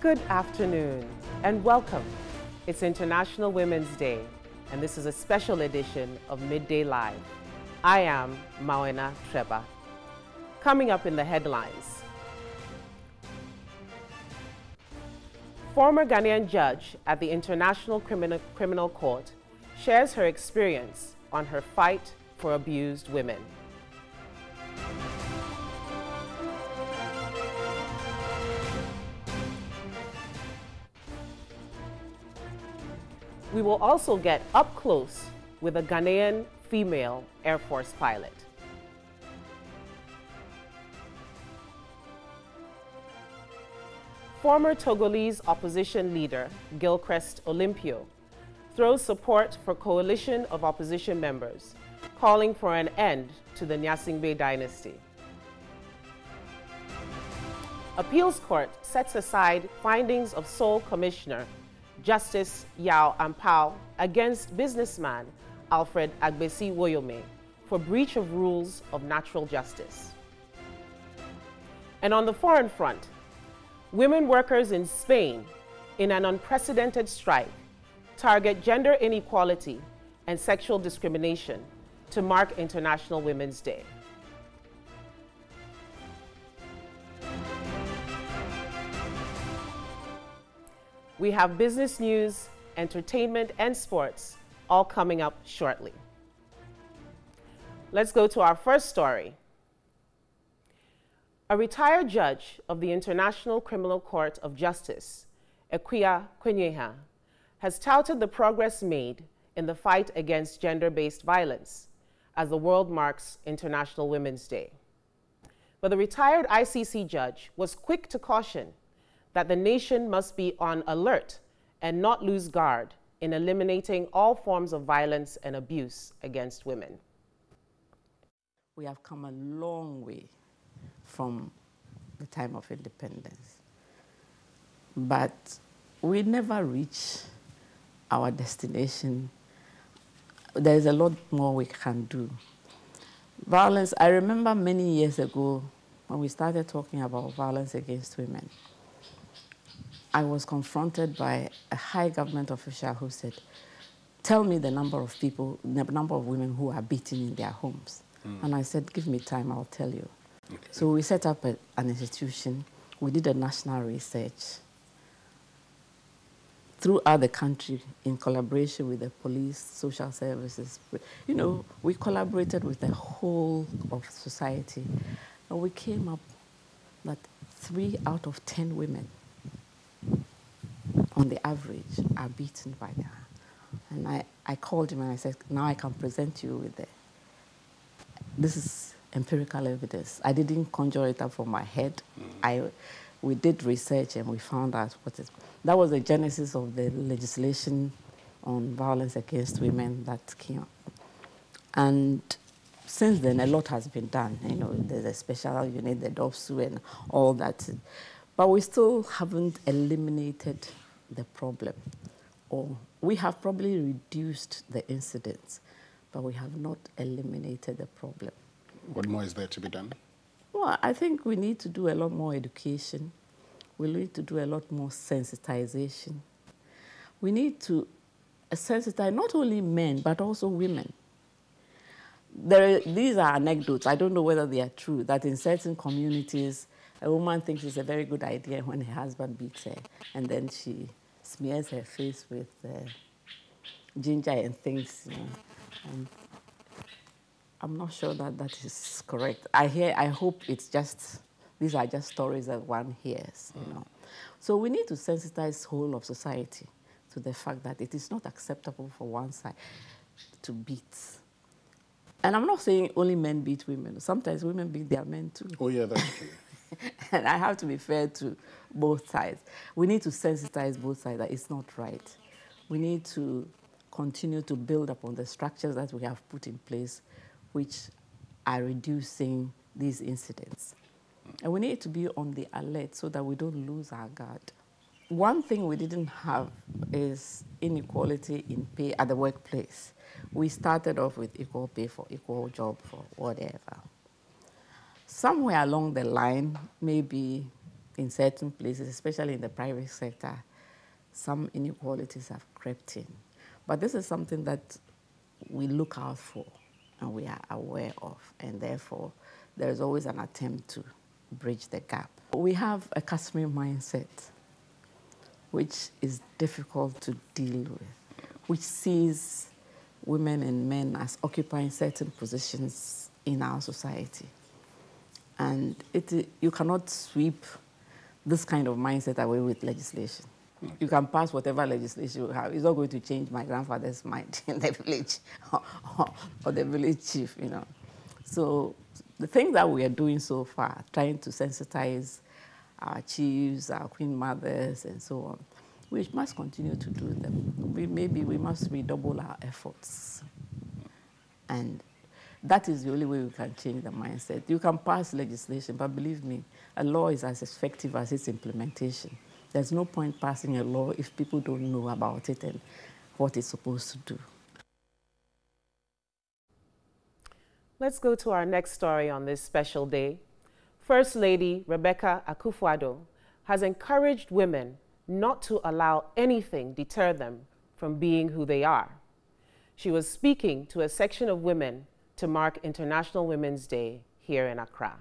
Good afternoon and welcome. It's International Women's Day, and this is a special edition of Midday Live. I am Mawena Treba. Coming up in the headlines, former Ghanaian judge at the International Criminal Court shares her experience on her fight for abused women. We will also get up close with a Ghanaian female Air Force pilot. Former Togolese opposition leader Gilchrist Olympio throws support for coalition of opposition members, calling for an end to the Nyasingbe dynasty. Appeals Court sets aside findings of sole commissioner Justice Yao Ampao against businessman Alfred Agbesi Woyome for breach of rules of natural justice. And on the foreign front, women workers in Spain, in an unprecedented strike, target gender inequality and sexual discrimination to mark International Women's Day. We have business news, entertainment, and sports all coming up shortly. Let's go to our first story. A retired judge of the International Criminal Court of Justice, Equia Kwenyeha, has touted the progress made in the fight against gender-based violence as the world marks International Women's Day. But the retired ICC judge was quick to caution that the nation must be on alert and not lose guard in eliminating all forms of violence and abuse against women. We have come a long way from the time of independence, but we never reach our destination. There is a lot more we can do. Violence, I remember many years ago when we started talking about violence against women, I was confronted by a high government official who said, tell me the number of people, the number of women who are beaten in their homes. And I said, give me time, I'll tell you. Okay. So we set up an institution. We did a national research throughout the country in collaboration with the police, social services. You know, we collaborated with the whole of society. And we came up that 3 out of 10 women on the average are beaten by their hand. And I called him and I said, now I can present you with this is empirical evidence. I didn't conjure it up from my head. We did research and we found out that was the genesis of the legislation on violence against women that came up. And since then, a lot has been done. You know, there's a special unit, the DOPSU and all that. But we still haven't eliminated the problem. Or we have probably reduced the incidents, but we have not eliminated the problem. What more is there to be done? Well, I think we need to do a lot more education. We need to do a lot more sensitization. We need to sensitize not only men, but also women. These are anecdotes. I don't know whether they are true, that in certain communities, a woman thinks it's a very good idea when her husband beats her, and then she smears her face with ginger and things. You know. And I'm not sure that that is correct. I hope it's just, these are just stories that one hears, you know. So we need to sensitize the whole of society to the fact that it is not acceptable for one side to beat. And I'm not saying only men beat women. Sometimes women beat their men too. Oh, yeah, that's true. And I have to be fair to both sides. We need to sensitize both sides that it's not right. We need to continue to build upon the structures that we have put in place, which are reducing these incidents. And we need to be on the alert so that we don't lose our guard. One thing we didn't have is inequality in pay at the workplace. We started off with equal pay for equal job for whatever. Somewhere along the line, maybe in certain places, especially in the private sector, some inequalities have crept in. But this is something that we look out for and we are aware of, and therefore there is always an attempt to bridge the gap. We have a customary mindset, which is difficult to deal with, which sees women and men as occupying certain positions in our society. And you cannot sweep this kind of mindset away with legislation. Okay. You can pass whatever legislation you have. It's not going to change my grandfather's mind in the village or the village chief, you know. So the thing that we are doing so far, trying to sensitize our chiefs, our queen mothers, and so on, we must continue to do them. Maybe we must redouble our efforts. And that is the only way we can change the mindset. You can pass legislation, but believe me, a law is as effective as its implementation. There's no point passing a law if people don't know about it and what it's supposed to do. Let's go to our next story on this special day. First Lady Rebecca Akufo-Addo has encouraged women not to allow anything deter them from being who they are. She was speaking to a section of women to mark International Women's Day here in Accra.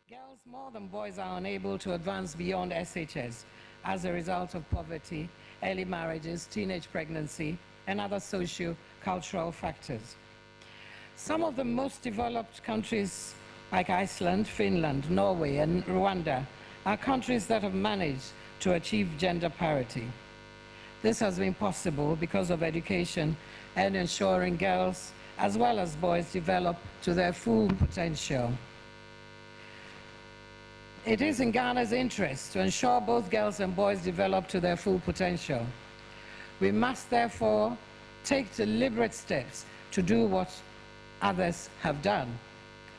Girls more than boys are unable to advance beyond SHS as a result of poverty, early marriages, teenage pregnancy, and other socio-cultural factors. Some of the most developed countries like Iceland, Finland, Norway, and Rwanda are countries that have managed to achieve gender parity. This has been possible because of education and ensuring girls as well as boys develop to their full potential. It is in Ghana's interest to ensure both girls and boys develop to their full potential. We must therefore take deliberate steps to do what others have done.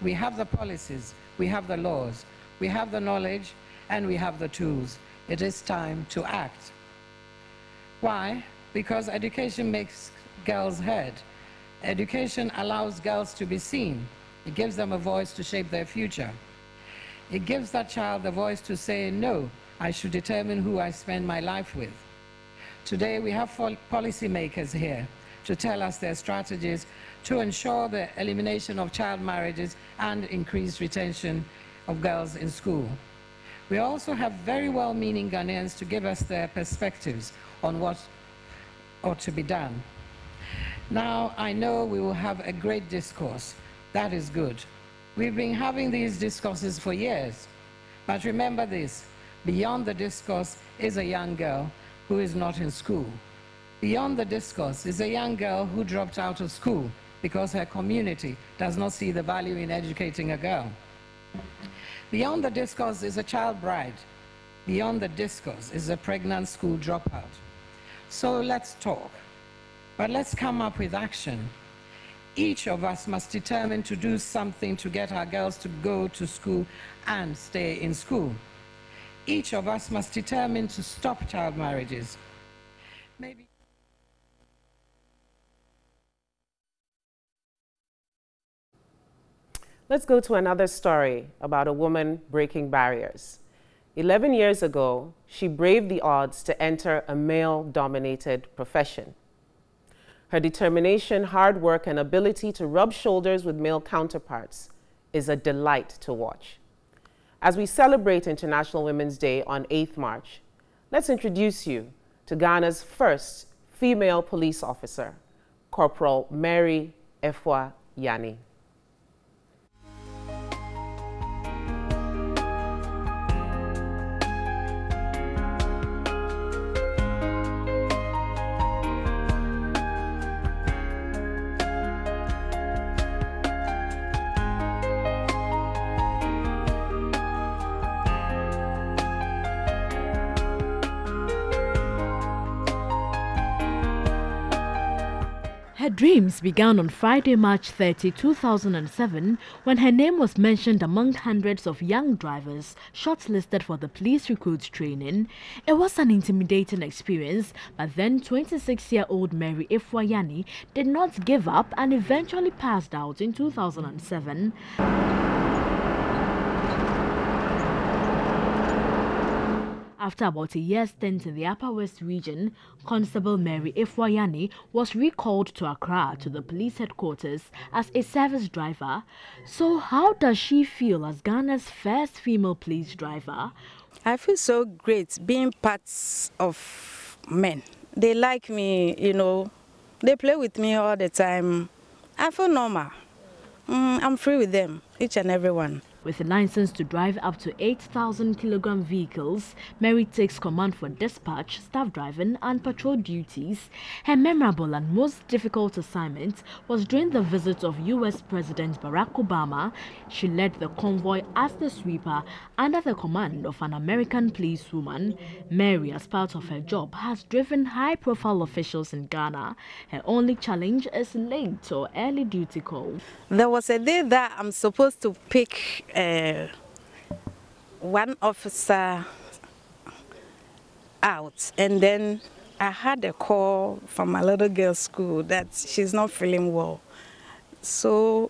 We have the policies, we have the laws, we have the knowledge, and we have the tools. It is time to act. Why? Because education makes girls heard. Education allows girls to be seen. It gives them a voice to shape their future. It gives that child the voice to say, no, I should determine who I spend my life with. Today we have policymakers here to tell us their strategies to ensure the elimination of child marriages and increased retention of girls in school. We also have very well-meaning Ghanaians to give us their perspectives on what ought to be done. Now, I know we will have a great discourse. That is good. We've been having these discourses for years. But remember this, beyond the discourse is a young girl who is not in school. Beyond the discourse is a young girl who dropped out of school because her community does not see the value in educating a girl. Beyond the discourse is a child bride. Beyond the discourse is a pregnant school dropout. So let's talk, but let's come up with action. Each of us must determine to do something to get our girls to go to school and stay in school. Each of us must determine to stop child marriages. Maybe. Let's go to another story about a woman breaking barriers. 11 years ago, she braved the odds to enter a male-dominated profession. Her determination, hard work, and ability to rub shoulders with male counterparts is a delight to watch. As we celebrate International Women's Day on 8th March, let's introduce you to Ghana's first female police officer, Corporal Mary Efua Yani. Her dreams began on Friday, March 30, 2007, when her name was mentioned among hundreds of young drivers shortlisted for the police recruit training. It was an intimidating experience, but then 26-year-old Mary Efua-Yanni did not give up and eventually passed out in 2007. After about a year's stint in the Upper West region, Constable Mary Efua-Yanni was recalled to Accra to the police headquarters as a service driver. So how does she feel as Ghana's first female police driver? I feel so great being part of men. They like me, you know, they play with me all the time. I feel normal. I'm free with them, each and every one. With a license to drive up to 8,000-kilogram vehicles, Mary takes command for dispatch, staff driving and patrol duties. Her memorable and most difficult assignment was during the visit of U.S. President Barack Obama. She led the convoy as the sweeper under the command of an American policewoman. Mary, as part of her job, has driven high-profile officials in Ghana. Her only challenge is late or early duty call. There was a day that I'm supposed to pick one officer out, and then I had a call from my little girl's school that she's not feeling well. So,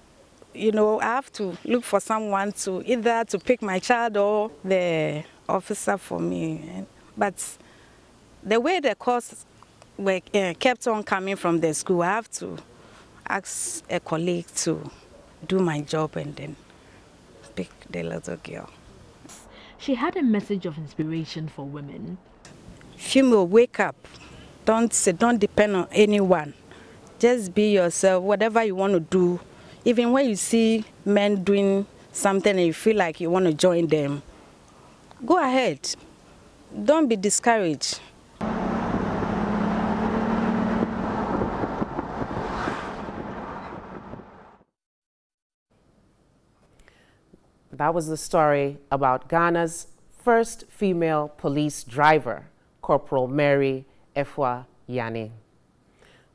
you know, I have to look for someone to either to pick my child or the officer for me. But the way the calls were kept on coming from the school, I have to ask a colleague to do my job and then pick the little girl. She had a message of inspiration for women. Female, wake up. Don't depend on anyone. Just be yourself, whatever you want to do. Even when you see men doing something and you feel like you want to join them, go ahead. Don't be discouraged. That was the story about Ghana's first female police driver, Corporal Mary Efua-Yanni.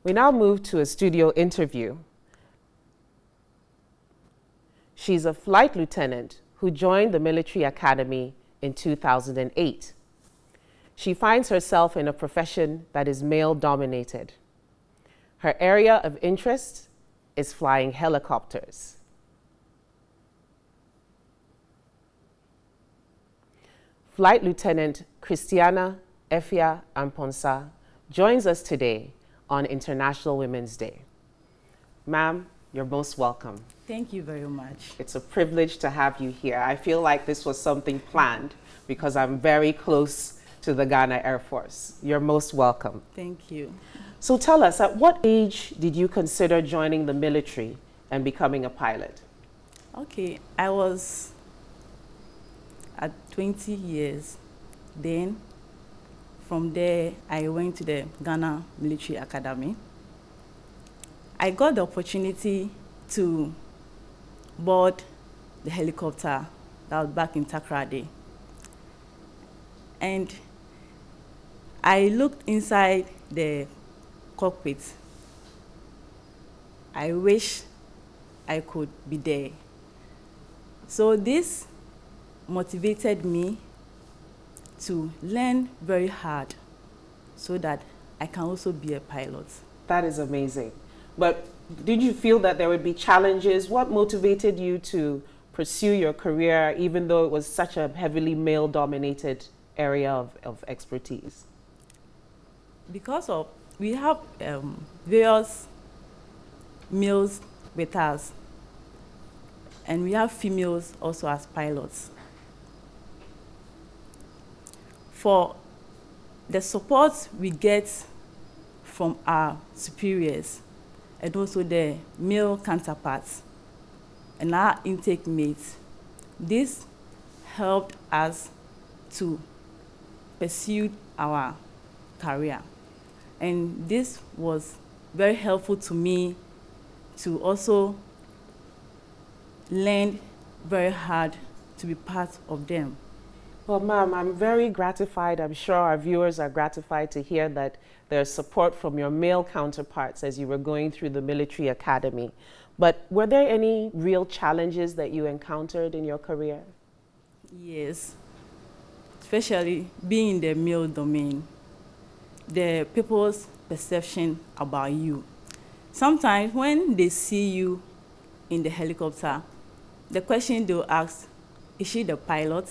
We now move to a studio interview. She's a flight lieutenant who joined the military academy in 2008. She finds herself in a profession that is male-dominated. Her area of interest is flying helicopters. Flight Lieutenant Christiana Efia Amponsa joins us today on International Women's Day. Ma'am, you're most welcome. Thank you very much. It's a privilege to have you here. I feel like this was something planned because I'm very close to the Ghana Air Force. You're most welcome. Thank you. So tell us, at what age did you consider joining the military and becoming a pilot? Okay, I was at 20 years. Then from there, I went to the Ghana Military Academy. I got the opportunity to board the helicopter that was back in Takoradi. And I looked inside the cockpit. I wish I could be there. So this motivated me to learn very hard so that I can also be a pilot. That is amazing. But did you feel that there would be challenges? What motivated you to pursue your career even though it was such a heavily male-dominated area of expertise? Because we have various males with us, and we have females also as pilots. For the support we get from our superiors and also the male counterparts and our intake mates, this helped us to pursue our career. And this was very helpful to me to also learn very hard to be part of them. Well, ma'am, I'm very gratified. I'm sure our viewers are gratified to hear that there's support from your male counterparts as you were going through the military academy. But were there any real challenges that you encountered in your career? Yes, especially being in the male domain, the people's perception about you. Sometimes when they see you in the helicopter, the question they'll ask, is she the pilot?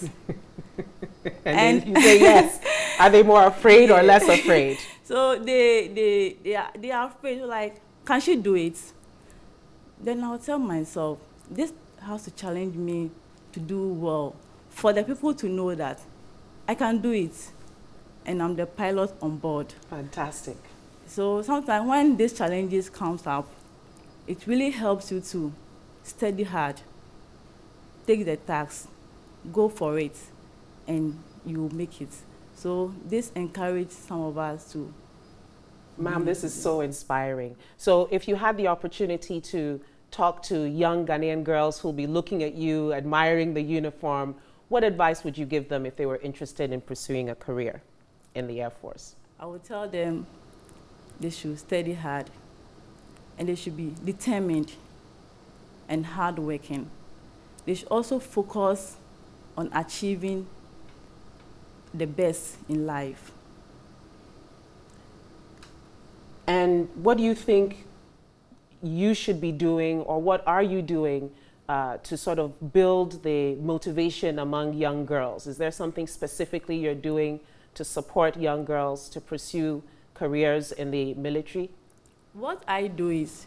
and you say yes. Are they more afraid or less afraid? So they are afraid, like, can she do it? Then I'll tell myself, this has to challenge me to do well, for the people to know that I can do it, and I'm the pilot on board. Fantastic. So sometimes when these challenges comes up, it really helps you to study hard, take the task, go for it, and you make it. So this encourages some of us to. Ma'am, this is so inspiring. So if you had the opportunity to talk to young Ghanaian girls who'll be looking at you, admiring the uniform, what advice would you give them if they were interested in pursuing a career in the Air Force? I would tell them they should study hard, and they should be determined and hardworking. They should also focus on achieving the best in life. And what do you think you should be doing, or what are you doing to sort of build the motivation among young girls? Is there something specifically you're doing to support young girls to pursue careers in the military? What I do is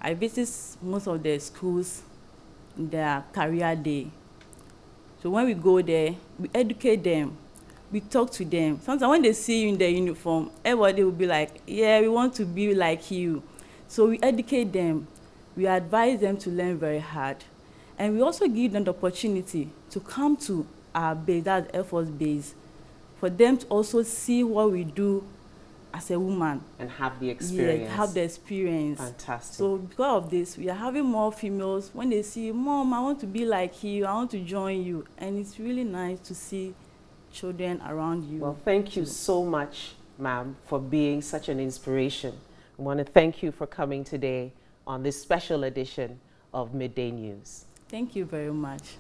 I visit most of the schools in their career day. So when we go there, we educate them, we talk to them. Sometimes when they see you in the uniform, everybody will be like, yeah, we want to be like you. So we educate them, we advise them to learn very hard. And we also give them the opportunity to come to our base, that's Air Force Base, for them to also see what we do as a woman. And have the experience. Yeah, have the experience. Fantastic. So because of this, we are having more females. When they see, Mom, I want to be like you, I want to join you. And it's really nice to see children around you. Well, thank you so much, ma'am, for being such an inspiration. I want to thank you for coming today on this special edition of Midday News. Thank you very much.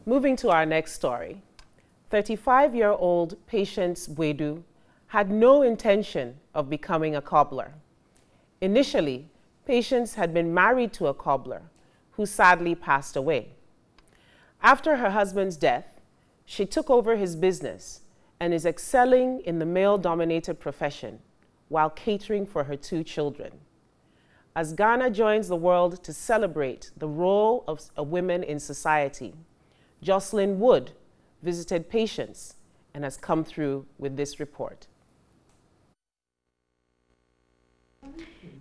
Moving to our next story. 35-year-old Patience Bwedu had no intention of becoming a cobbler. Initially, Patience had been married to a cobbler who sadly passed away. After her husband's death, she took over his business and is excelling in the male-dominated profession while catering for her 2 children. As Ghana joins the world to celebrate the role of women in society, Jocelyn Wood visited Patience and has come through with this report.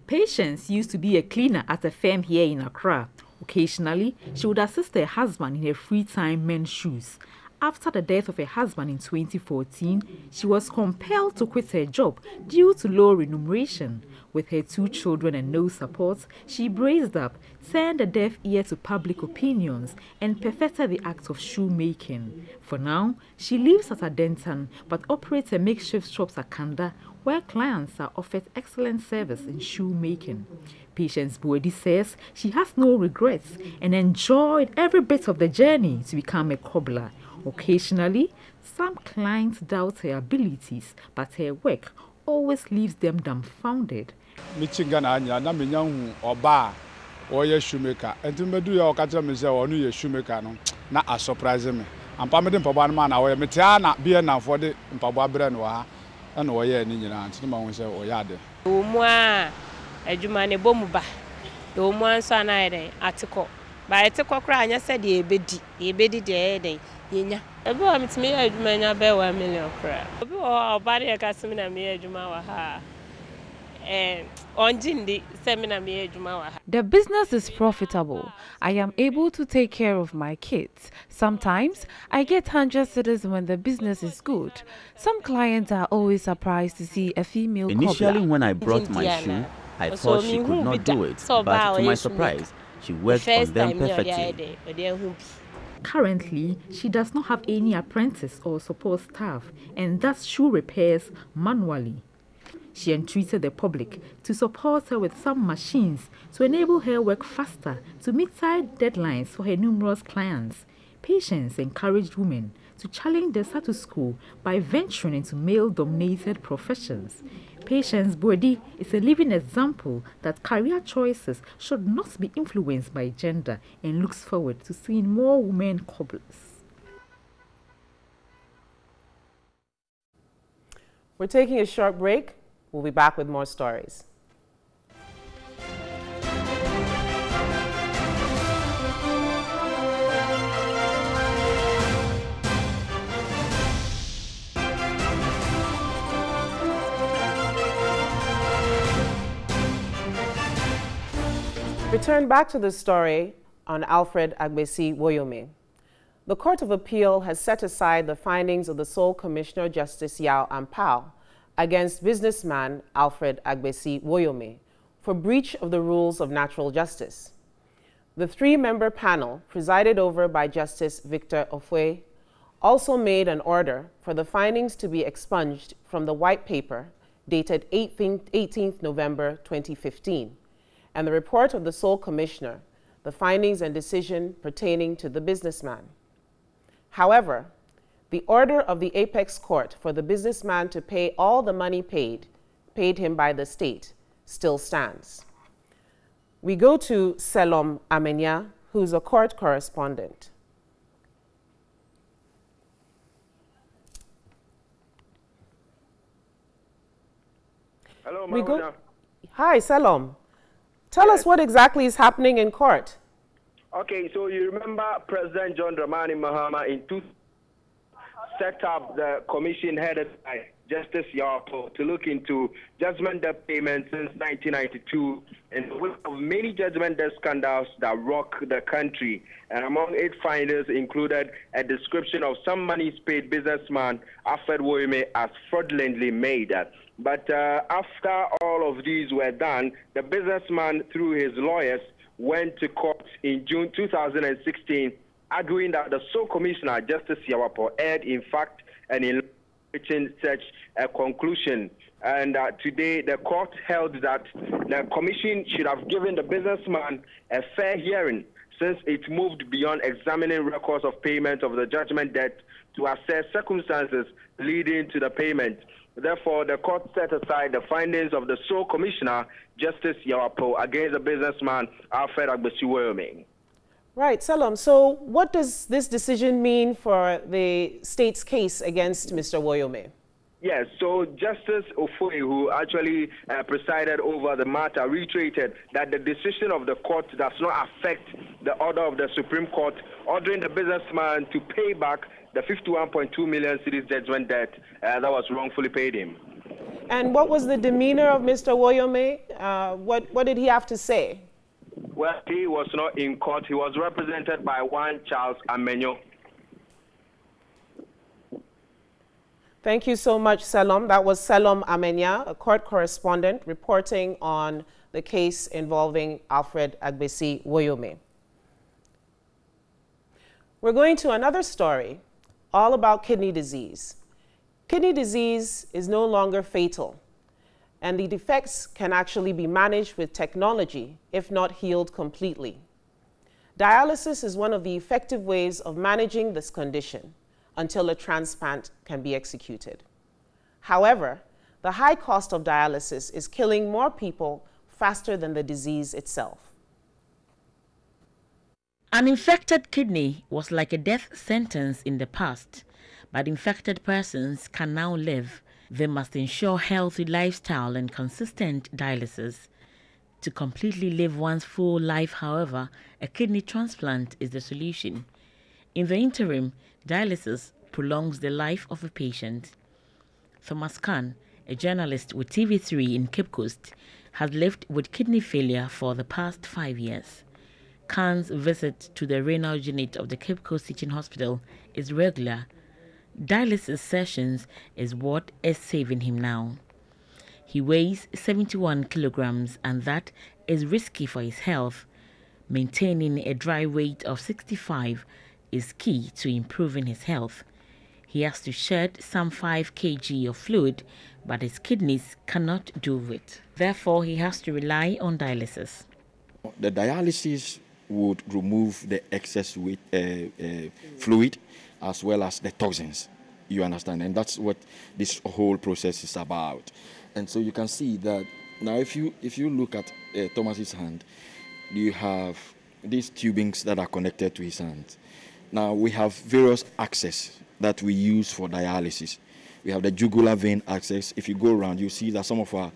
Patience used to be a cleaner at a firm here in Accra. Occasionally, she would assist her husband in her free time mend shoes. After the death of her husband in 2014, she was compelled to quit her job due to low remuneration. With her 2 children and no support, she braced up, turned a deaf ear to public opinions, and perfected the act of shoemaking. For now, she lives at Adentan but operates a makeshift shop at Kanda, where clients are offered excellent service in shoemaking. Patience Bwedu says she has no regrets and enjoyed every bit of the journey to become a cobbler. Occasionally, some clients doubt her abilities, but her work always leaves them dumbfounded. Michigan anya na menyahu oba oye shoemaker entimedu ya okacha me say onu ye shoemaker no na a surprise me ampa me de mpabo na na oye metia na bia na for de mpabo abre no ha na oye ni nyina ntini ma hu say oye ade o mu a adwuma ne bomu ba o mu anso na eden atiko ba atiko kra anya se de ebedi de eden yenya ebe o mitimi adwuma nya be 1 million kra obi o ba de ka simi na me adwuma wa ha. The business is profitable. I am able to take care of my kids. Sometimes I get 100 cedis when the business is good. Some clients are always surprised to see a female cobbler. Initially, when I brought my shoe, I thought she could not do it, but to my surprise, she worked on them perfectly. Currently, she does not have any apprentice or support staff and does shoe repairs manually. She entreated the public to support her with some machines to enable her work faster to meet tight deadlines for her numerous clients. Patience encouraged women to challenge the status quo by venturing into male-dominated professions. Patience Bodi is a living example that career choices should not be influenced by gender and looks forward to seeing more women cobblers. We're taking a short break. We'll be back with more stories. Return back to the story on Alfred Agbesi Woyome. The Court of Appeal has set aside the findings of the sole Commissioner Justice Yao Ampao against businessman Alfred Agbesi Woyome for breach of the rules of natural justice. The three-member panel, presided over by Justice Victor Ofue, also made an order for the findings to be expunged from the white paper dated 18th November 2015, and the report of the sole commissioner, the findings and decision pertaining to the businessman. However, the order of the Apex Court for the businessman to pay all the money paid him by the state still stands. We go to Selom Amenya, who's a court correspondent. Hello, Maria. Hi, Selom. Tell us what exactly is happening in court. Okay, so you remember President John Dramani Mahama in 2000 set up the commission headed by Justice Yapo to look into judgment debt payments since 1992 and of many judgment debt scandals that rock the country. And among its findings included a description of some monies paid businessman Alfred Woyome as fraudulently made. But after all of these were done, the businessman, through his lawyers, went to court in June 2016, arguing that the sole commissioner, Justice Yawapo, erred in fact and in reaching such a conclusion. And today, the court held that the commission should have given the businessman a fair hearing, since it moved beyond examining records of payment of the judgment debt to assess circumstances leading to the payment. Therefore, the court set aside the findings of the sole commissioner, Justice Yawapo, against the businessman, Alfred Agbesi Woyome. Right, Selom. So what does this decision mean for the state's case against Mr. Woyome? Yes, so Justice Ofue, who actually presided over the matter, reiterated that the decision of the court does not affect the order of the Supreme Court ordering the businessman to pay back the 51.2 million cedis judgment debt that was wrongfully paid him. And what was the demeanor of Mr. Woyome? What did he have to say? Well, he was not in court. He was represented by one Charles Amenyo. Thank you so much, Selom. That was Selom Amenya, a court correspondent, reporting on the case involving Alfred Agbesi Woyome. We're going to another story, all about kidney disease. Kidney disease is no longer fatal, and the defects can actually be managed with technology, if not healed completely. Dialysis is one of the effective ways of managing this condition until a transplant can be executed. However, the high cost of dialysis is killing more people faster than the disease itself. An infected kidney was like a death sentence in the past, but infected persons can now live. They must ensure healthy lifestyle and consistent dialysis. To completely live one's full life, however, a kidney transplant is the solution. In the interim, dialysis prolongs the life of a patient. Thomas Khan, a journalist with TV3 in Cape Coast, has lived with kidney failure for the past 5 years. Khan's visit to the renal unit of the Cape Coast Teaching Hospital is regular. Dialysis sessions is what is saving him now. He weighs 71 kilograms, and that is risky for his health. Maintaining a dry weight of 65 is key to improving his health. He has to shed some 5 kg of fluid, but his kidneys cannot do it. Therefore, he has to rely on dialysis. The dialysis would remove the excess weight, fluid as well as the toxins, you understand, and that's what this whole process is about. And so you can see that now if you look at Thomas's hand, you have these tubings that are connected to his hand. Now we have various access that we use for dialysis. We have the jugular vein access. If you go around, you see that some of our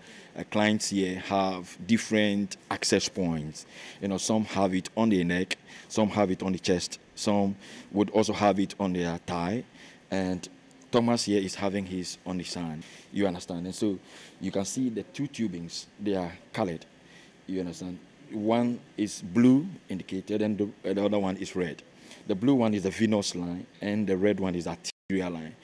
clients here have different access points. You know, some have it on the neck, some have it on the chest, some would also have it on their thigh, and Thomas here is having his on his hand. You understand? And so you can see the 2 tubings, they are colored. You understand? One is blue indicated and the other one is red. The blue one is the venous line and the red one is the arterial line.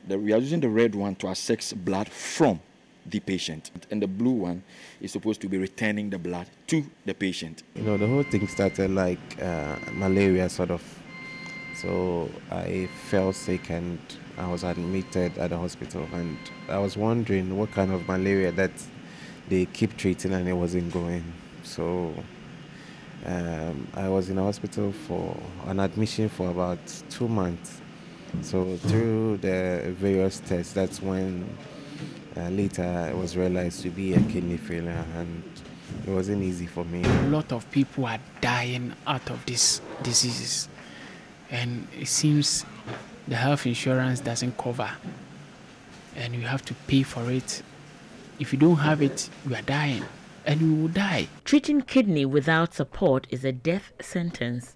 We are using the red one to access blood from the patient, and the blue one is supposed to be returning the blood to the patient. You know, the whole thing started like malaria sort of. So I fell sick and I was admitted at the hospital, and I was wondering what kind of malaria that they keep treating and it wasn't going. So I was in the hospital for an admission for about 2 months. So through the various tests, that's when later it was realized to be a kidney failure, and it wasn't easy for me. A lot of people are dying out of these diseases, and it seems the health insurance doesn't cover, and you have to pay for it. If you don't have it, you are dying, and you will die. Treating kidney without support is a death sentence.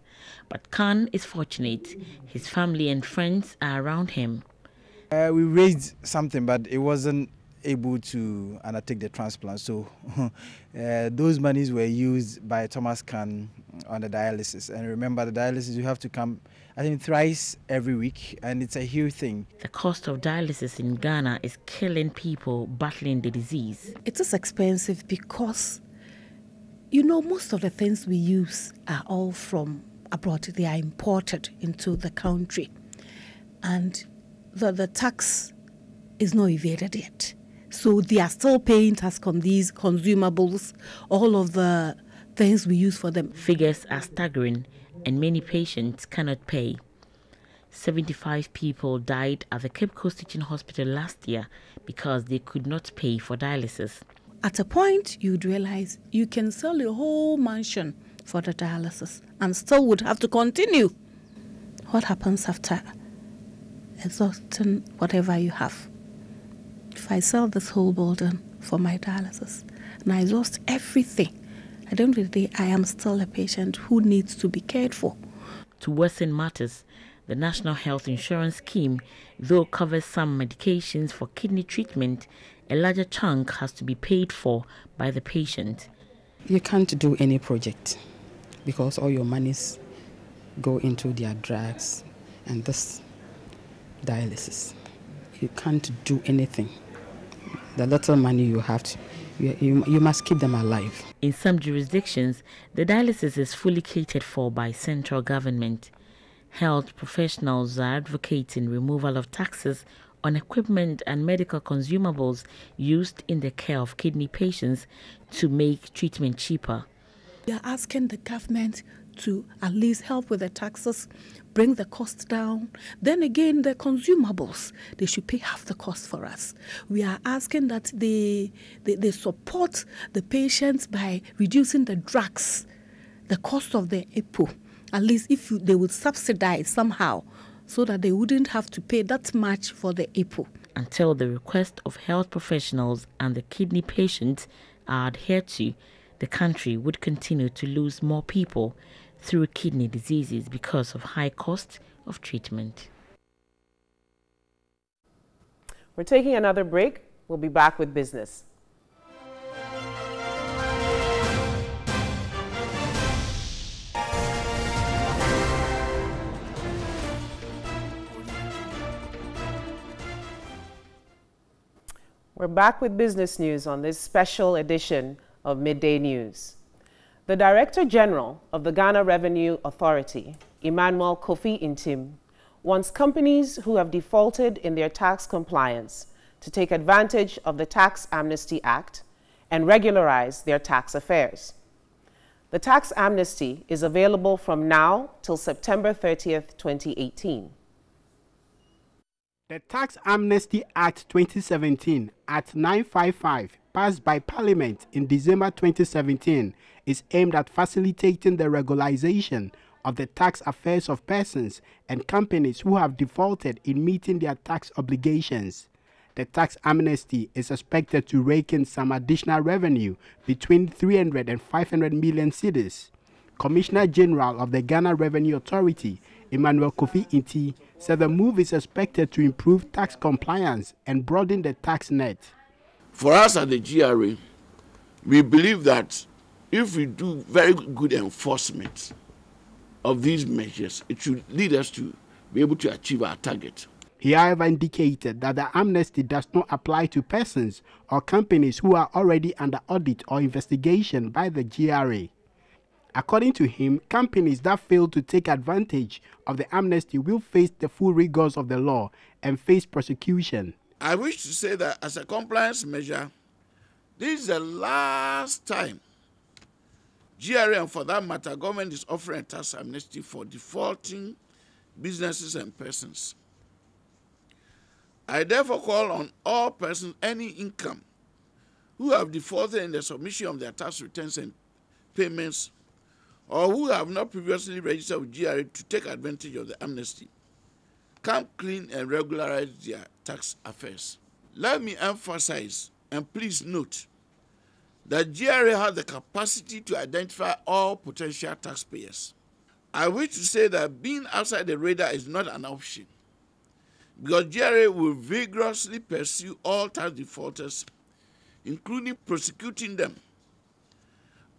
But Khan is fortunate. His family and friends are around him. We raised something, but it wasn't able to undertake the transplant. So those monies were used by Thomas Khan on the dialysis. And remember, the dialysis, you have to come, I think, thrice every week, and it's a huge thing. The cost of dialysis in Ghana is killing people battling the disease. It is expensive because, you know, most of the things we use are all from abroad. They are imported into the country, and the tax is not evaded yet. So they are still paying tax on these consumables, all of the things we use for them. Figures are staggering, and many patients cannot pay. 75 people died at the Cape Coast Teaching Hospital last year because they could not pay for dialysis. At a point, you'd realize you can sell your whole mansion for the dialysis and still would have to continue. What happens after exhausting whatever you have? If I sell this whole building for my dialysis and I exhaust everything, at the end of the day, I am still a patient who needs to be cared for. To worsen matters, the National Health Insurance Scheme, though covers some medications for kidney treatment, a larger chunk has to be paid for by the patient. You can't do any project because all your monies go into their drugs and this dialysis. You can't do anything. The little money you have, you must keep them alive. In some jurisdictions, the dialysis is fully catered for by central government. Health professionals are advocating removal of taxes on equipment and medical consumables used in the care of kidney patients to make treatment cheaper. We are asking the government to at least help with the taxes, bring the cost down. Then again, the consumables, they should pay half the cost for us. We are asking that they support the patients by reducing the drugs, the cost of the EPO. At least if they would subsidize somehow so that they wouldn't have to pay that much for the EPO. Until the request of health professionals and the kidney patients are adhered to, the country would continue to lose more people through kidney diseases because of high cost of treatment. We're taking another break. We'll be back with business. We're back with business news on this special edition of Midday News. The Director General of the Ghana Revenue Authority, Emmanuel Kofi Intim, wants companies who have defaulted in their tax compliance to take advantage of the Tax Amnesty Act and regularize their tax affairs. The tax amnesty is available from now till September 30th, 2018. The Tax Amnesty Act 2017 Act 955, passed by Parliament in December 2017, is aimed at facilitating the regularization of the tax affairs of persons and companies who have defaulted in meeting their tax obligations. The tax amnesty is expected to rake in some additional revenue between 300 and 500 million cedis. Commissioner General of the Ghana Revenue Authority, Emmanuel Kofi Inti, said the move is expected to improve tax compliance and broaden the tax net. For us at the GRA, we believe that if we do very good enforcement of these measures, it should lead us to be able to achieve our target. He, however, indicated that the amnesty does not apply to persons or companies who are already under audit or investigation by the GRA. According to him, companies that fail to take advantage of the amnesty will face the full rigors of the law and face prosecution. I wish to say that as a compliance measure, this is the last time GRA, and for that matter, government is offering a tax amnesty for defaulting businesses and persons. I therefore call on all persons, any income, who have defaulted in the submission of their tax returns and payments, or who have not previously registered with GRA to take advantage of the amnesty, come clean and regularize their tax affairs. Let me emphasize, and please note, that GRA has the capacity to identify all potential taxpayers. I wish to say that being outside the radar is not an option, because GRA will vigorously pursue all tax defaulters, including prosecuting them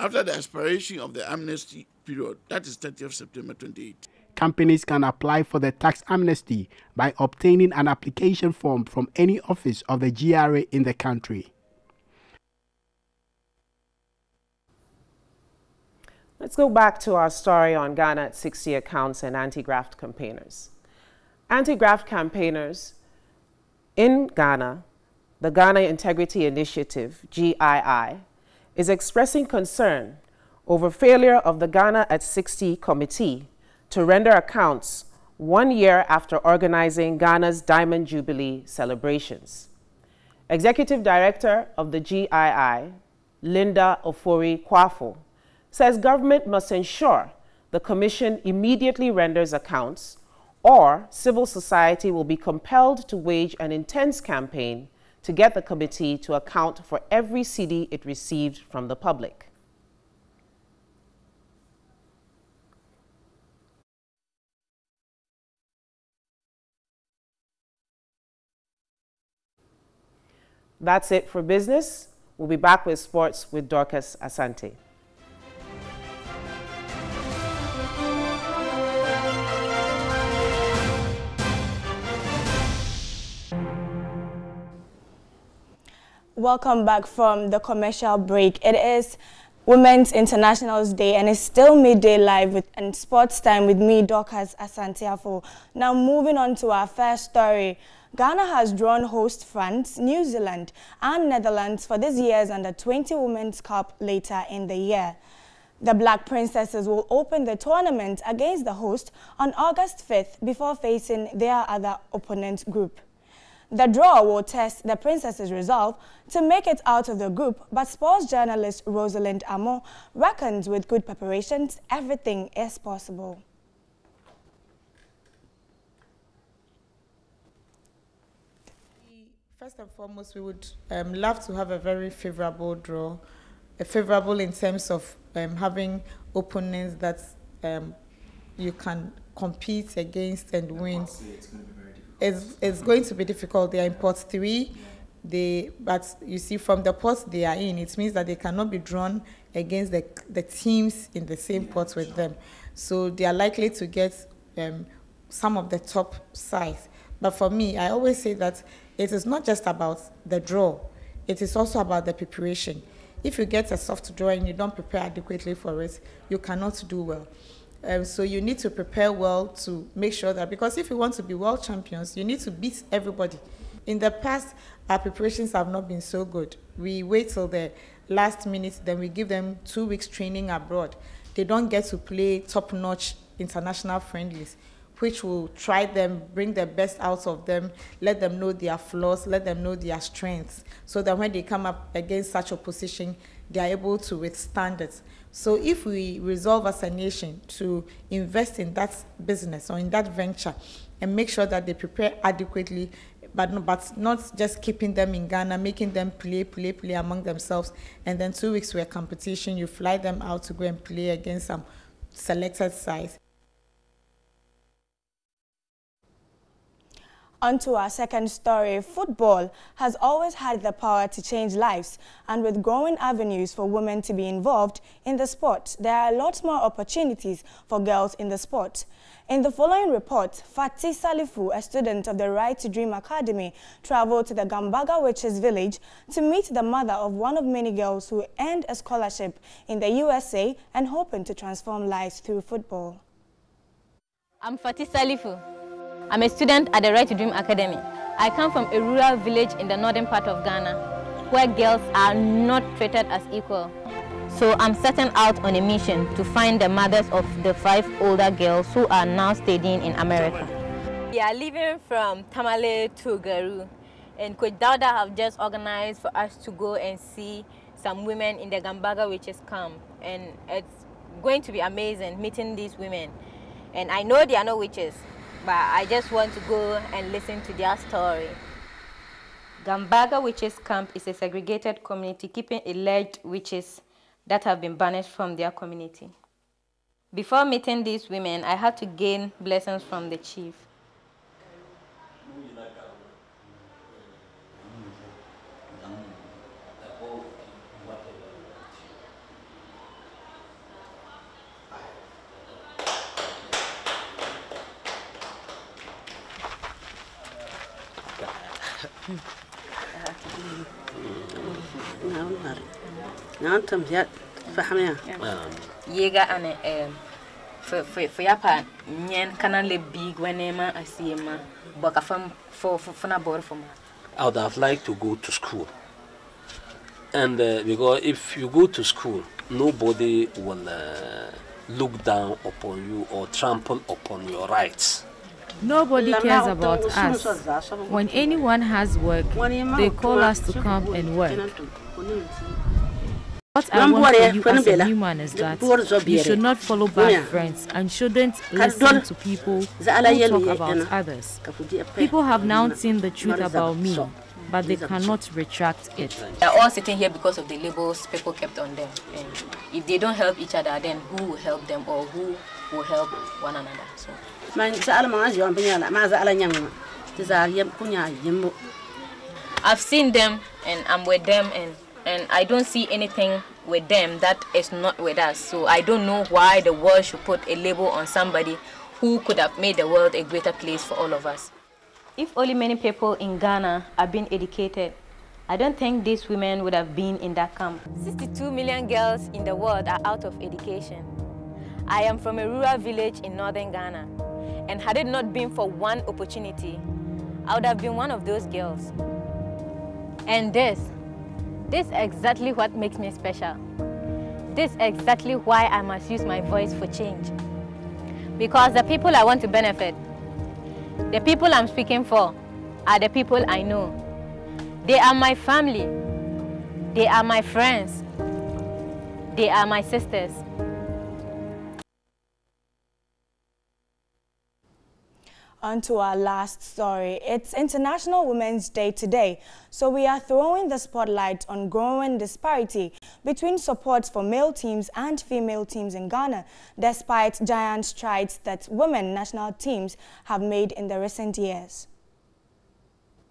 after the expiration of the amnesty period, that is 30th September 2018. Companies can apply for the tax amnesty by obtaining an application form from any office of the GRA in the country. Let's go back to our story on Ghana at 60 accounts and anti-graft campaigners. Anti-graft campaigners in Ghana, the Ghana Integrity Initiative, GII, is expressing concern over failure of the Ghana at 60 committee to render accounts 1 year after organizing Ghana's Diamond Jubilee celebrations. Executive Director of the GII, Linda Ofori Kwafo, says government must ensure the commission immediately renders accounts, or civil society will be compelled to wage an intense campaign to get the committee to account for every cedi it received from the public. That's it for business. We'll be back with sports with Dorcas Asante. Welcome back from the commercial break. It is Women's Internationals Day and it's still midday live and sports time with me, Dorcas Asante. Now moving on to our first story. Ghana has drawn host France, New Zealand and Netherlands for this year's Under-20 Women's Cup later in the year. The Black Princesses will open the tournament against the host on August 5th before facing their other opponent group. The draw will test the Princesses' resolve to make it out of the group, but sports journalist Rosalind Amo reckons with good preparations, everything is possible. First and foremost, we would love to have a very favorable draw, favorable in terms of having opponents that you can compete against and win. It's going to be difficult. They are in pot 3, but you see from the pot they are in, it means that they cannot be drawn against the teams in the same pot with them. So they are likely to get some of the top sides. But for me, I always say that it is not just about the draw, it is also about the preparation. If you get a soft draw and you don't prepare adequately for it, you cannot do well. So you need to prepare well to make sure that, because if you want to be world champions, you need to beat everybody. In the past, our preparations have not been so good. We wait till the last minute, then we give them 2 weeks training abroad. They don't get to play top-notch international friendlies, which will try them, bring the best out of them, let them know their flaws, let them know their strengths, so that when they come up against such opposition, they are able to withstand it. So if we resolve as a nation to invest in that business or in that venture and make sure that they prepare adequately, but not just keeping them in Ghana, making them play among themselves, and then 2 weeks to a competition, you fly them out to go and play against some selected sides. On to our second story. Football has always had the power to change lives, and with growing avenues for women to be involved in the sport, there are lots more opportunities for girls in the sport. In the following report, Fati Salifu, a student of the Right to Dream Academy, traveled to the Gambaga Witches village to meet the mother of one of many girls who earned a scholarship in the USA and hoping to transform lives through football. I'm Fati Salifu. I'm a student at the Right to Dream Academy. I come from a rural village in the northern part of Ghana, where girls are not treated as equal. So I'm setting out on a mission to find the mothers of the 5 older girls who are now studying in America. We are leaving from Tamale to Garu, and Coach Dauda have just organized for us to go and see some women in the Gambaga Witches camp, and it's going to be amazing meeting these women. And I know they are not witches, but I just want to go and listen to their story. Gambaga Witches Camp is a segregated community keeping alleged witches that have been banished from their community. Before meeting these women, I had to gain blessings from the chief. Yega and for yapa nyen kanale big whenever I see ma boka for na board for ma. I would have liked to go to school, and because if you go to school, nobody will look down upon you or trample upon your rights. Nobody cares about us. When anyone has work, they call us to come and work. What I want for you as a human is that you should not follow bad friends and shouldn't listen to people who talk about others. People have now seen the truth about me, but they cannot retract it. They are all sitting here because of the labels people kept on them. And if they don't help each other, then who will help them or who will help one another? So. I've seen them and I'm with them, and I don't see anything with them that is not with us. So I don't know why the world should put a label on somebody who could have made the world a greater place for all of us. If only many people in Ghana are being educated, I don't think these women would have been in that camp. 62 million girls in the world are out of education. I am from a rural village in northern Ghana, and had it not been for one opportunity, I would have been one of those girls. And this is exactly what makes me special. This is exactly why I must use my voice for change. Because the people I want to benefit, the people I'm speaking for, are the people I know. They are my family. They are my friends. They are my sisters. On to our last story. It's International Women's Day today, so we are throwing the spotlight on growing disparity between support for male teams and female teams in Ghana, despite giant strides that women national teams have made in the recent years.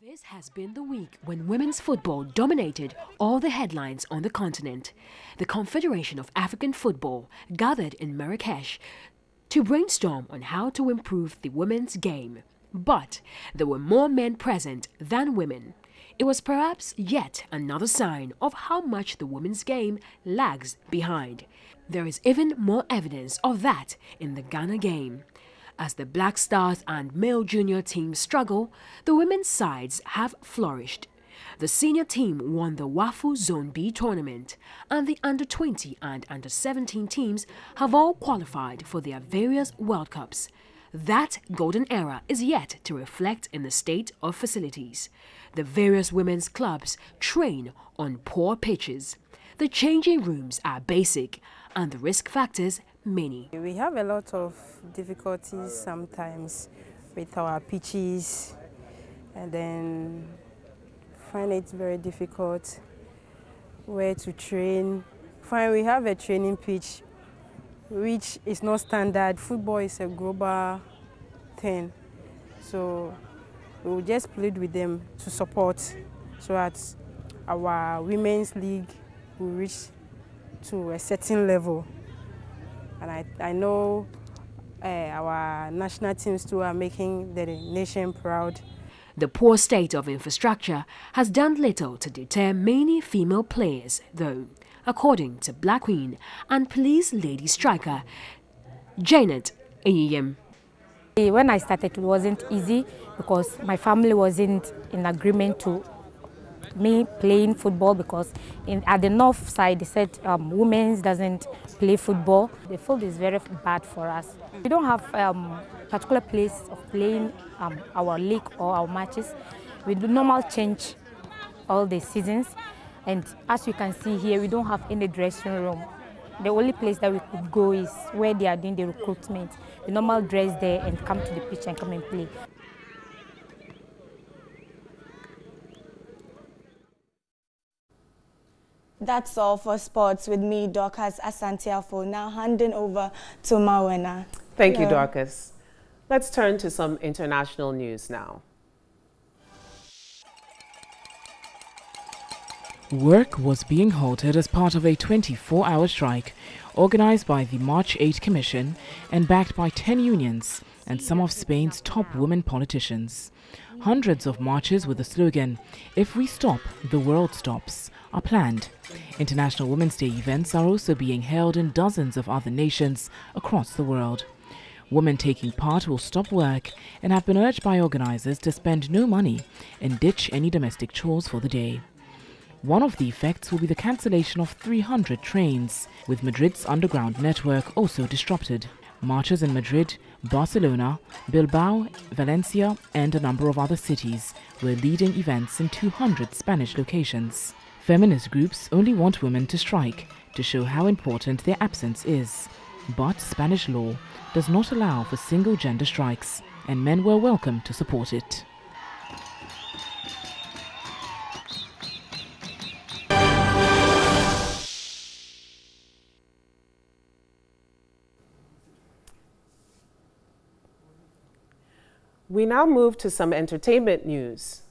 This has been the week when women's football dominated all the headlines on the continent. The Confederation of African Football gathered in Marrakesh to brainstorm on how to improve the women's game. But there were more men present than women. It was perhaps yet another sign of how much the women's game lags behind. There is even more evidence of that in the Ghana game. As the Black Stars and male junior teams struggle, the women's sides have flourished. The senior team won the WAFU Zone B tournament, and the under-20 and under-17 teams have all qualified for their various World Cups. That golden era is yet to reflect in the state of facilities. The various women's clubs train on poor pitches. The changing rooms are basic, and the risk factors many. We have a lot of difficulties sometimes with our pitches, and then find it very difficult where to train. Fine, we have a training pitch which is not standard. Football is a global thing, so we will just plead with them to support so that our women's league will reach to a certain level. And I know our national teams too are making the nation proud. The poor state of infrastructure has done little to deter many female players, though, according to Black Queen and Police Lady Striker Janet Enyiyem. When I started, it wasn't easy because my family wasn't in agreement to me playing football, because at the north side they said women doesn't play football. The field is very bad for us. We don't have particular place of playing our league or our matches. We do normal change all the seasons, and as you can see here, we don't have any dressing room. The only place that we could go is where they are doing the recruitment. We normal dress there and come to the pitch and come and play. That's all for sports with me, Dorcas Asanteafo. Now handing over to Mawena. Thank you, Dorcas. Let's turn to some international news now. Work was being halted as part of a 24-hour strike organized by the March 8 Commission and backed by 10 unions and some of Spain's top women politicians. Hundreds of marches with the slogan, "If we stop, the world stops," are planned. International Women's Day events are also being held in dozens of other nations across the world. Women taking part will stop work and have been urged by organizers to spend no money and ditch any domestic chores for the day. One of the effects will be the cancellation of 300 trains, with Madrid's underground network also disrupted. Marches in Madrid, Barcelona, Bilbao, Valencia and a number of other cities were leading events in 200 Spanish locations. Feminist groups only want women to strike to show how important their absence is. But Spanish law does not allow for single-gender strikes, and men were welcome to support it. We now move to some entertainment news.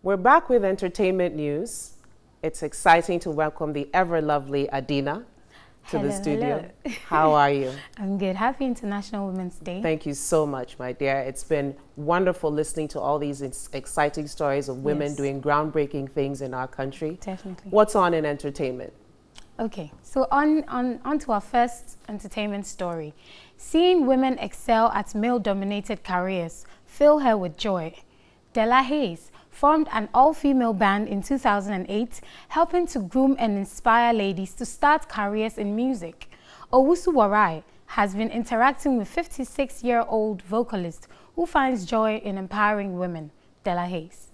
We're back with entertainment news. It's exciting to welcome the ever-lovely Adina to the studio. Hello. How are you? I'm good. Happy International Women's Day. Thank you so much, my dear. It's been wonderful listening to all these exciting stories of women doing groundbreaking things in our country. Definitely. What's on in entertainment? Okay, so on to our first entertainment story. Seeing women excel at male-dominated careers fill her with joy. Della Hayes formed an all-female band in 2008, helping to groom and inspire ladies to start careers in music. Owusu Warai has been interacting with 56-year-old vocalist who finds joy in empowering women. Della Hayes.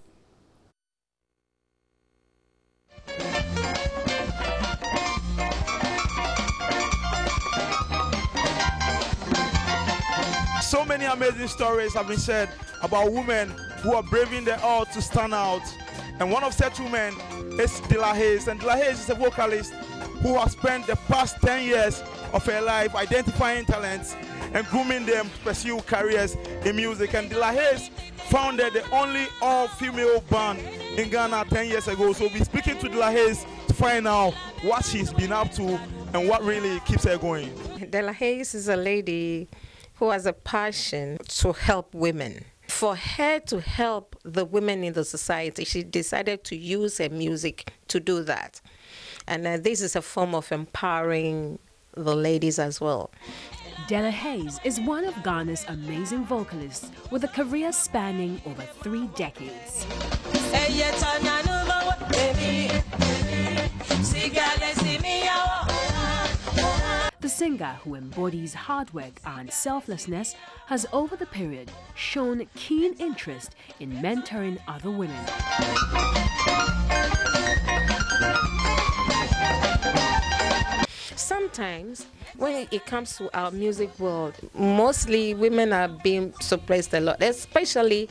So many amazing stories have been said about women who are braving the odds to stand out. And one of such women is Della Hayes. And Della Hayes is a vocalist who has spent the past 10 years of her life identifying talents and grooming them to pursue careers in music. And Della Hayes founded the only all-female band in Ghana 10 years ago. So we'll be speaking to Della Hayes to find out what she's been up to and what really keeps her going. Della Hayes is a lady who has a passion to help women. For her to help the women in the society, she decided to use her music to do that. And this is a form of empowering the ladies as well. Della Hayes is one of Ghana's amazing vocalists with a career spanning over 3 decades. The singer, who embodies hard work and selflessness, has over the period shown keen interest in mentoring other women. Sometimes, when it comes to our music world, mostly women are being suppressed a lot, especially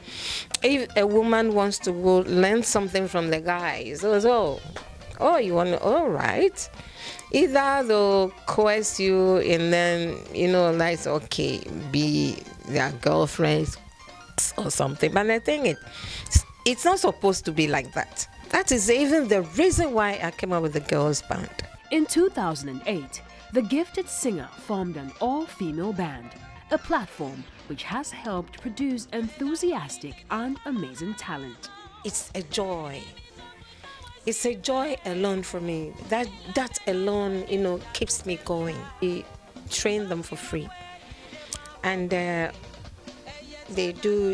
if a woman wants to go learn something from the guys. Oh, you want to, all right. Either they'll coerce you and then, like, okay, be their girlfriends or something. But I think it's not supposed to be like that. That is even the reason why I came up with the girls' band. In 2008, the gifted singer formed an all-female band, a platform which has helped produce enthusiastic and amazing talent. It's a joy. It's a joy alone for me. That alone, keeps me going. We train them for free. And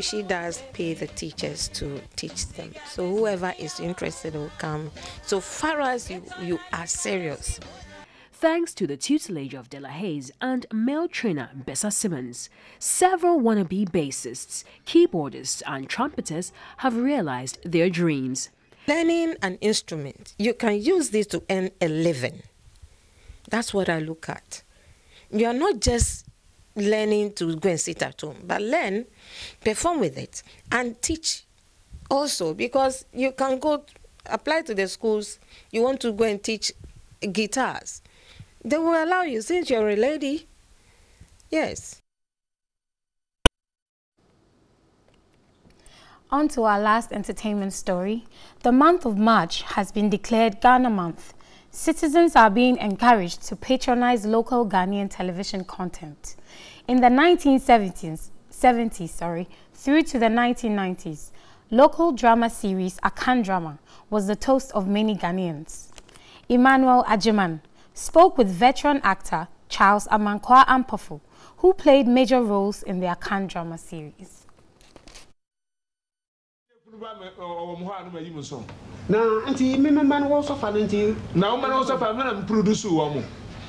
she does pay the teachers to teach them. So whoever is interested will come. So far as you are serious. Thanks to the tutelage of Della Hayes and male trainer Bessa Simmons, several wannabe bassists, keyboardists and trumpeters have realized their dreams. Learning an instrument, you can use this to earn a living. That's what I look at. You are not just learning to go and sit at home, but learn, perform with it, and teach also, because you can go apply to the schools. You want to go and teach guitars, they will allow you since you're a lady. Yes. On to our last entertainment story. The month of March has been declared Ghana Month. Citizens are being encouraged to patronize local Ghanaian television content. In the 1970s, through to the 1990s, local drama series Akan Drama was the toast of many Ghanaians. Emmanuel Ajiman spoke with veteran actor Charles Amankwa Ampofo, who played major roles in the Akan Drama series.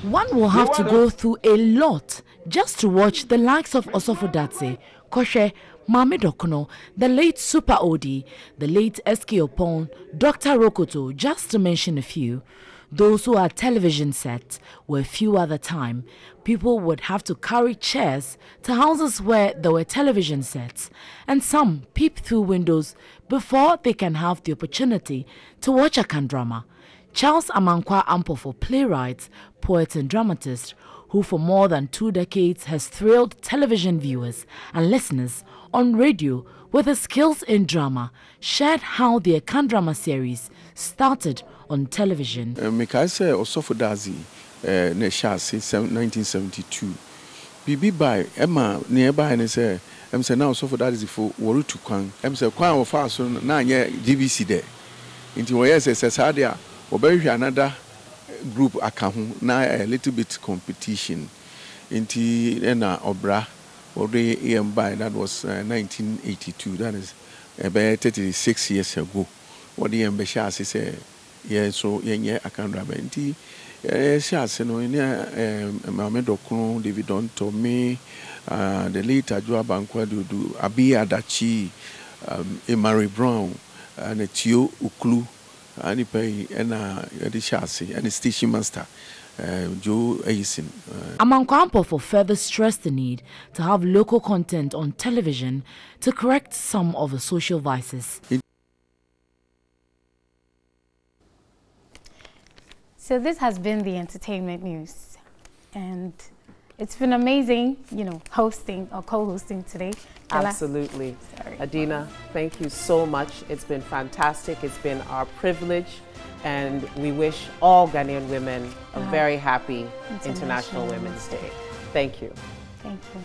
One will have to go through a lot just to watch the likes of Osofo Datseh, Koshe, Mame Dokono, the late Super Odi, the late Eski Opon, Dr. Rokoto, just to mention a few. Those who are television sets were few at the time. People would have to carry chairs to houses where there were television sets, and some peep through windows before they can have the opportunity to watch Akan Drama. Charles Amankwa Ampofo, playwright, poet and dramatist, who for more than 2 decades has thrilled television viewers and listeners on radio with his skills in drama, shared how the Akan Drama series started on television. Mekai say Osofo Dazi ne shase 1972. Bibi by Emma nearby and say say now Osofo Dazi for Worutu Kwan. Say Kwan of fast na nye GBC there. Into where say Sadia obewi another group akahu na a little bit competition. Into na obra already by that was 1982. That is about 36 years ago. What the ambassador say, yeah, so yeah, Akan Drama. Inti, shase no ina Mame Dokono, David Ontome, the late Adwoa Bankwa Dudu, Abi Adachi, Mary Brown, and Tio Uklu, and the pay and the shase and the station master. Joe Aisen. Amankwa Ampofo further stressed the need to have local content on television to correct some of the social vices. So this has been the entertainment news, and it's been amazing, hosting or co-hosting today. Absolutely. Sorry. Adina, thank you so much. It's been fantastic. It's been our privilege, and we wish all Ghanaian women a very happy International Women's Day. Thank you. Thank you.